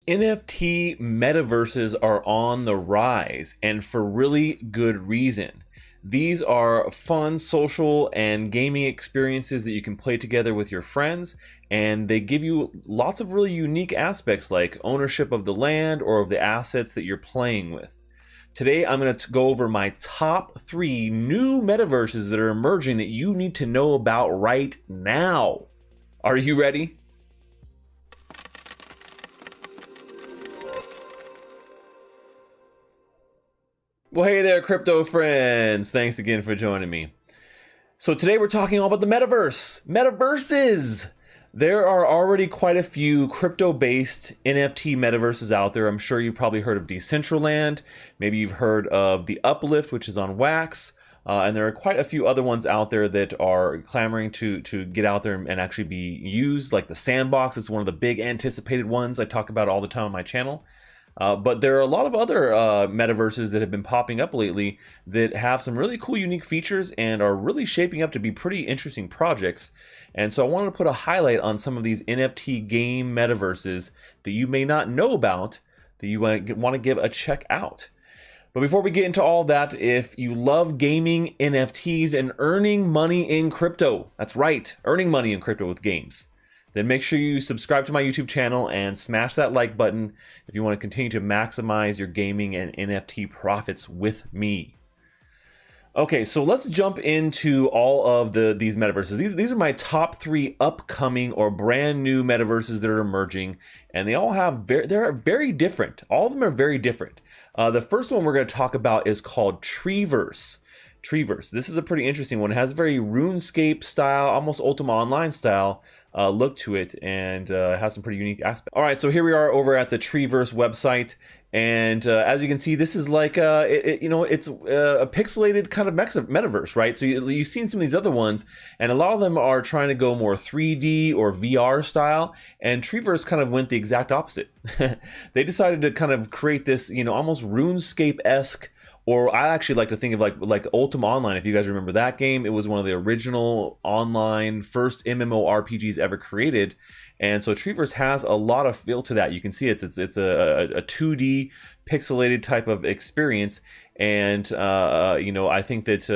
NFT metaverses are on the rise, and for really good reason. These are fun social and gaming experiences that you can play together with your friends, and they give you lots of really unique aspects like ownership of the land or of the assets that you're playing with. Today, I'm going to go over my top 3 new metaverses that are emerging that you need to know about right now. Are you ready? Well, hey there, crypto friends. Thanks again for joining me. So today we're talking all about the metaverses. There are already quite a few crypto-based NFT metaverses out there. I'm sure you've probably heard of Decentraland. Maybe you've heard of the Uplift, which is on Wax. And there are quite a few other ones out there that are clamoring to get out there and actually be used, like the Sandbox. It's one of the big anticipated ones I talk about all the time on my channel. But there are a lot of other metaverses that have been popping up lately that have some really cool, unique features and are really shaping up to be pretty interesting projects. And so I wanted to put a highlight on some of these NFT game metaverses that you may not know about, that you want to give a check out. But before we get into all that, if you love gaming, NFTs, and earning money in crypto, that's right, earning money in crypto with games, then make sure you subscribe to my YouTube channel and smash that like button if you want to continue to maximize your gaming and NFT profits with me. Okay, so let's jump into all of these metaverses. These are my top 3 upcoming or brand new metaverses that are emerging, and they all have they're very different. All of them are very different. The first one we're going to talk about is called Treeverse. Treeverse. This is a pretty interesting one. It has a very RuneScape style, almost Ultima Online style look to it, and has some pretty unique aspects. All right, so here we are over at the Treeverse website, and as you can see, this is like it's a pixelated kind of metaverse, right? So you've seen some of these other ones, and a lot of them are trying to go more 3D or VR style, and Treeverse kind of went the exact opposite. They decided to kind of create this, almost RuneScape-esque. Or I actually like to think of like Ultima Online. If you guys remember that game, it was one of the original online first MMORPGs ever created, and so Treeverse has a lot of feel to that. You can see it's a 2D pixelated type of experience, and I think that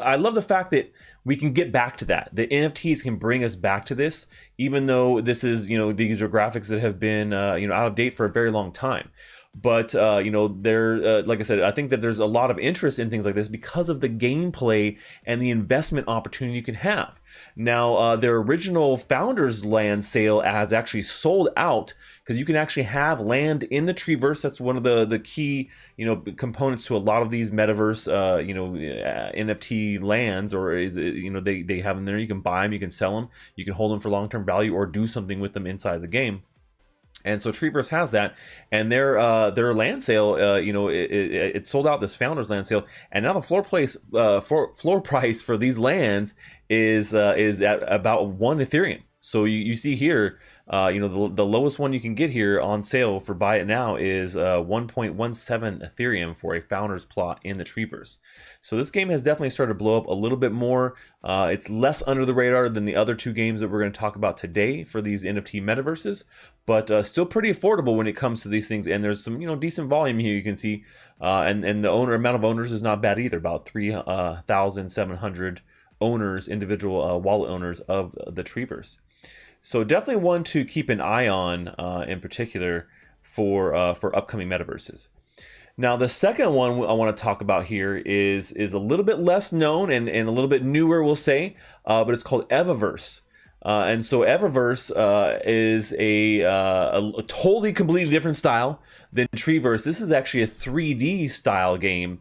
I love the fact that we can get back to that. The NFTs can bring us back to this, even though this is these are graphics that have been out of date for a very long time. But like I said, I think that there's a lot of interest in things like this because of the gameplay and the investment opportunity you can have. Now, their original Founders Land sale has actually sold out because you can actually have land in the Treeverse. That's one of the key components to a lot of these metaverse NFT lands, or they have them there. You can buy them, you can sell them, you can hold them for long-term value, or do something with them inside the game. And so Treeverse has that, and their land sale, it sold out, this Founders Land sale, and now the floor price for these lands is at about 1 Ethereum. So you see here, the lowest one you can get here on sale for buy it now is 1.17 Ethereum for a Founders plot in the Treeverse. So this game has definitely started to blow up a little bit more. It's less under the radar than the other 2 games that we're going to talk about today for these NFT metaverses, but still pretty affordable when it comes to these things. And there's some decent volume here, you can see, and the amount of owners is not bad either. About 3,700 owners, individual wallet owners of the Treeverse. So definitely one to keep an eye on in particular for upcoming metaverses. Now, the second one I want to talk about here is a little bit less known and a little bit newer, we'll say, but it's called Eververse. And so Eververse is a totally completely different style than Treeverse. This is actually a 3D style game.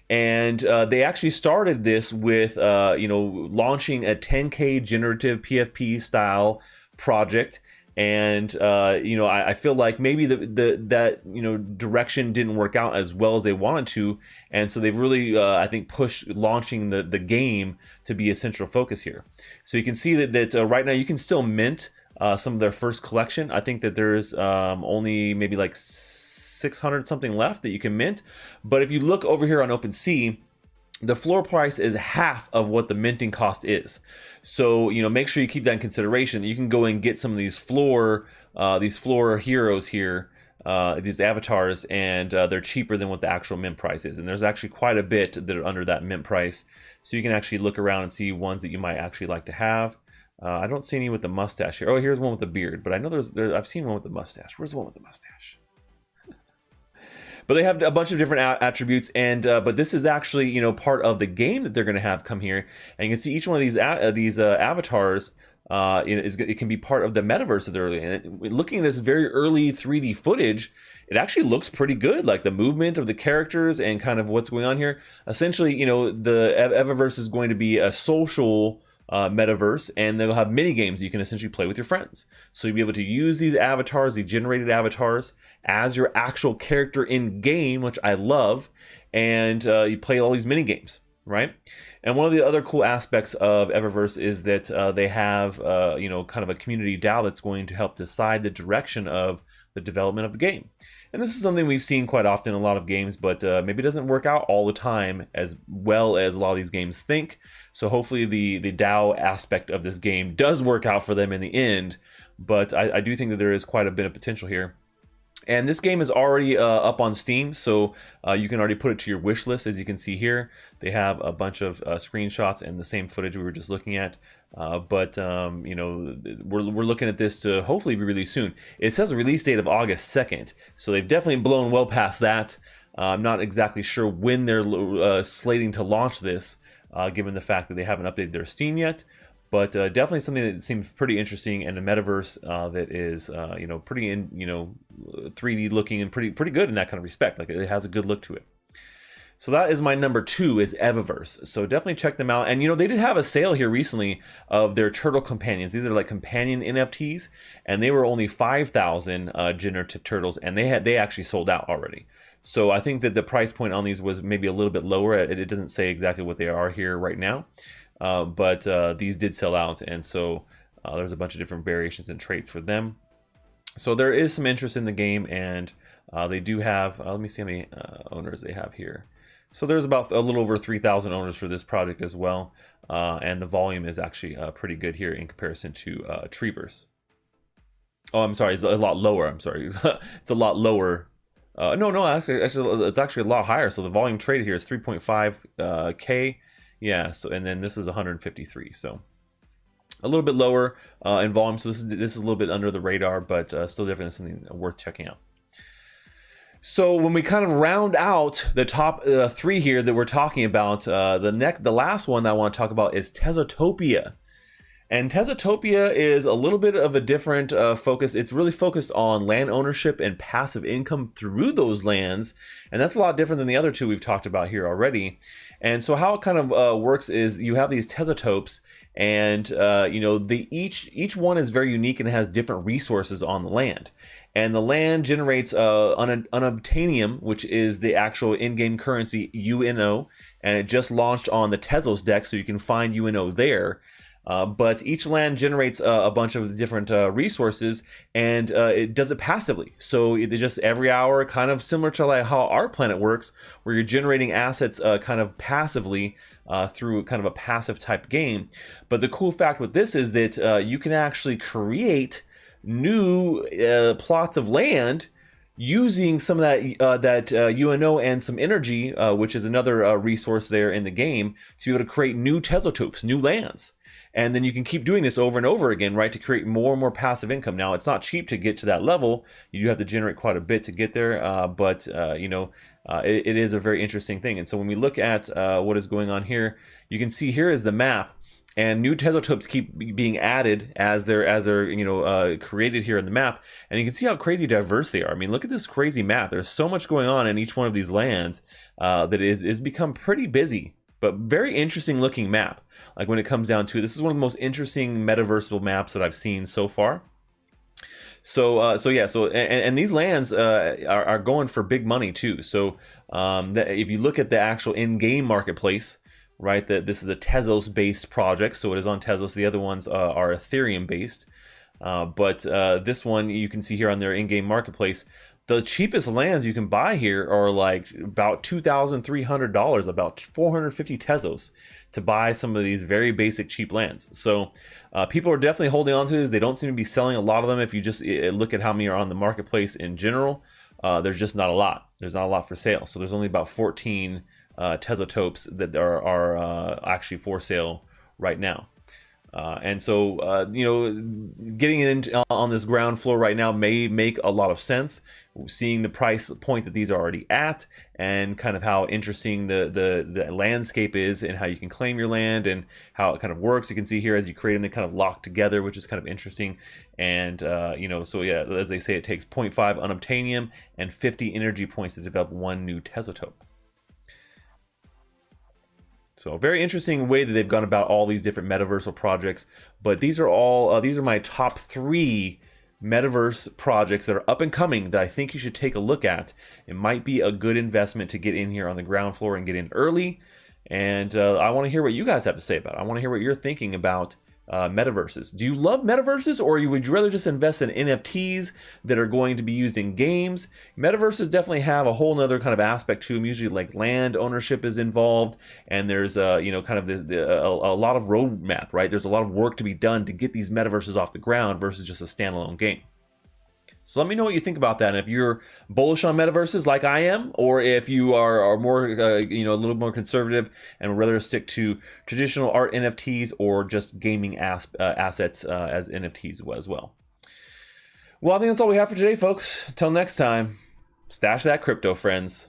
And they actually started this with launching a 10K generative PFP style project, and I feel like maybe that direction didn't work out as well as they wanted to, and so they've really I think pushed launching the game to be a central focus here. So you can see that right now you can still mint some of their first collection. I think that there's only maybe like 600 something left that you can mint, but if you look over here on OpenSea, the floor price is half of what the minting cost is. So, make sure you keep that in consideration. You can go and get some of these floor these floor heroes here, these avatars, and they're cheaper than what the actual mint price is. And there's actually quite a bit that are under that mint price. So you can actually look around and see ones that you might actually like to have. I don't see any with the mustache here. Oh, here's one with the beard, but I know I've seen one with the mustache. Where's the one with the mustache? But they have a bunch of different attributes, and but this is actually, you know, part of the game that they're going to have come here. And you can see each one of these avatars. It can be part of the metaverse that they're early. And looking at this very early 3D footage, it actually looks pretty good. Like the movement of the characters and kind of what's going on here. Essentially, you know, the Eververse is going to be a social metaverse, and they'll have mini games you can essentially play with your friends. So you'll be able to use these avatars, the generated avatars, as your actual character in game, which I love, and you play all these mini games, right? And one of the other cool aspects of Eververse is that they have you know, kind of a community DAO that's going to help decide the direction of the development of the game. And this is something we've seen quite often in a lot of games, but maybe it doesn't work out all the time as well as a lot of these games think. So hopefully the DAO aspect of this game does work out for them in the end. But I do think that there is quite a bit of potential here. And this game is already up on Steam, so you can already put it to your wish list. As you can see here, they have a bunch of screenshots and the same footage we were just looking at. You know, we're looking at this to hopefully be released soon. It says a release date of August 2nd, so they've definitely blown well past that. I'm not exactly sure when they're slating to launch this, given the fact that they haven't updated their Steam yet. But definitely something that seems pretty interesting, and a metaverse that is, you know, pretty 3D looking and pretty good in that kind of respect. Like, it has a good look to it. So that is my number 2, is Eververse. So definitely check them out. And you know, they did have a sale here recently of their turtle companions. These are like companion NFTs, and they were only 5,000 generative turtles, and they actually sold out already. So I think that the price point on these was maybe a little bit lower. It doesn't say exactly what they are here right now. But these did sell out, and so there's a bunch of different variations and traits for them. So there is some interest in the game, and they do have, let me see how many owners they have here. So there's about a little over 3,000 owners for this project as well, and the volume is actually pretty good here in comparison to Treeverse. Oh, I'm sorry, it's a lot lower. I'm sorry, it's a lot lower. No, actually, it's actually a lot higher. So the volume traded here is 3.5 K. Yeah, so, and then this is 153, so a little bit lower in volume. So this is a little bit under the radar, but still definitely something worth checking out. So when we kind of round out the top 3 here that we're talking about, the last one that I want to talk about is Tezotopia. And Tezotopia is a little bit of a different focus. It's really focused on land ownership and passive income through those lands. And that's a lot different than the other 2 we've talked about here already. And so how it kind of works is you have these Tezotopes, and you know, each one is very unique and has different resources on the land. And the land generates unobtainium, which is the actual in-game currency UNO, and it just launched on the Tezos deck, so you can find UNO there. But each land generates a bunch of different resources, and it does it passively. So it just every hour, kind of similar to like how our planet works, where you're generating assets kind of passively through kind of a passive type game. But the cool fact with this is that you can actually create new plots of land using some of that UNO and some energy, which is another resource there in the game, to be able to create new Tezotopes, new lands. And then you can keep doing this over and over again, right, to create more and more passive income. Now, it's not cheap to get to that level. You do have to generate quite a bit to get there, but you know, it is a very interesting thing. And so when we look at what is going on here, you can see here is the map, and new Tezotopes keep being added as they're you know, created here in the map. And you can see how crazy diverse they are. I mean, look at this crazy map. There's so much going on in each one of these lands that is become pretty busy, but very interesting looking map. Like when it comes down to it, this is one of the most interesting metaversal maps that I've seen so far. So and these lands are going for big money too. So if you look at the actual in-game marketplace, right, that this is a Tezos based project, so it is on Tezos. The other ones are Ethereum based, but this one you can see here on their in-game marketplace. The cheapest lands you can buy here are like about $2,300, about 450 Tezos to buy some of these very basic cheap lands. So people are definitely holding on to these. They don't seem to be selling a lot of them. If you just look at how many are on the marketplace in general, there's just not a lot. There's not a lot for sale. So there's only about 14 Tezotopes that are actually for sale right now. And so, getting in on this ground floor right now may make a lot of sense, seeing the price point that these are already at, and kind of how interesting the landscape is, and how you can claim your land and how it kind of works. You can see here as you create them, they kind of lock together, which is kind of interesting. And, so yeah, as they say, it takes 0.5 unobtainium and 50 energy points to develop one new Tezotope. So a very interesting way that they've gone about all these different metaversal projects. But these are all these are my top 3 metaverse projects that are up and coming that I think you should take a look at. It might be a good investment to get in here on the ground floor and get in early. And I want to hear what you guys have to say about it. I want to hear what you're thinking about metaverses. Do you love metaverses, or would you rather just invest in NFTs that are going to be used in games? Metaverses definitely have a whole nother kind of aspect to them. Usually like land ownership is involved, and there's kind of a lot of roadmap, right? There's a lot of work to be done to get these metaverses off the ground versus just a standalone game. So let me know what you think about that, and if you're bullish on metaverses like I am, or if you are more, a little more conservative and would rather stick to traditional art NFTs or just gaming assets as NFTs as well. Well, I think that's all we have for today, folks. Until next time, stash that crypto, friends.